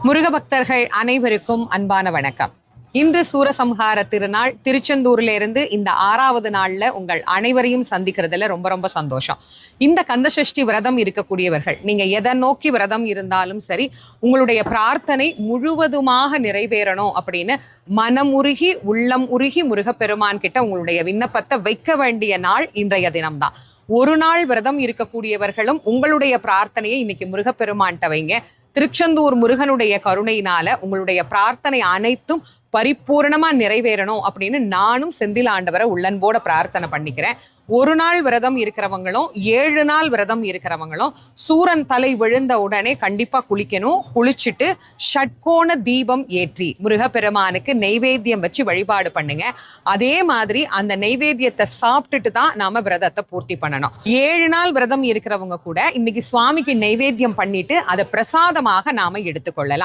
முருக பக்தர்கள் அனைவருக்கும் அன்பான வணக்கம். இன்று சூரசம்ஹார திருநாள். திருச்செந்தூர்ல இருந்து இந்த 6வது நாள்ல உங்கள் அனைவரையும் சந்திக்கிறதுல ரொம்ப ரொம்ப சந்தோஷம். இந்த கந்தசஷ்டி விரதம் இருக்கக்கூடியவர்கள், நீங்க எதை நோக்கி விரதம் இருந்தாலும் சரி, உங்களுடைய பிரார்த்தனை முழுவதுமாக நிறைவேறணும் அப்படின்னு மனமுருகி உள்ளம் உருகி முருகப்பெருமான் கிட்ட உங்களுடைய விண்ணப்பத்தை வைக்க வேண்டிய நாள் இன்றைய தினம்தான். ஒரு நாள் விரதம் இருக்கக்கூடியவர்களும் உங்களுடைய பிரார்த்தனையை இன்னைக்கு முருகப்பெருமான்கிட்ட வைங்க. திருச்செந்தூர் முருகனுடைய கருணையினால உங்களுடைய பிரார்த்தனை அனைத்தும் பரிபூர்ணமா நிறைவேறணும் அப்படின்னு நானும் செந்தில் ஆண்டவரை உள்ளன்போட பிரார்த்தனை பண்ணிக்கிறேன். ஒரு நாள் விரதம் இருக்கிறவங்களும் 7 நாள் விரதம் இருக்கிறவங்களும் சூரன் தலை விழுந்த உடனே கண்டிப்பா குளிக்கணும். குளிச்சுட்டு ஷட்கோண தீபம் ஏற்றி முருகப்பெருமானுக்கு நெய்வேத்தியம் வச்சு வழிபாடு பண்ணுங்க. அதே மாதிரி அந்த நெய்வேத்தியத்தை சாப்பிட்டுட்டு தான் நாம விரதத்தை பூர்த்தி பண்ணணும். 7 நாள் விரதம் இருக்கிறவங்க கூட இன்னைக்கு சுவாமிக்கு நெய்வேத்தியம் பண்ணிட்டு அதை பிரசாதமாக நாம எடுத்துக்கொள்ளலாம்.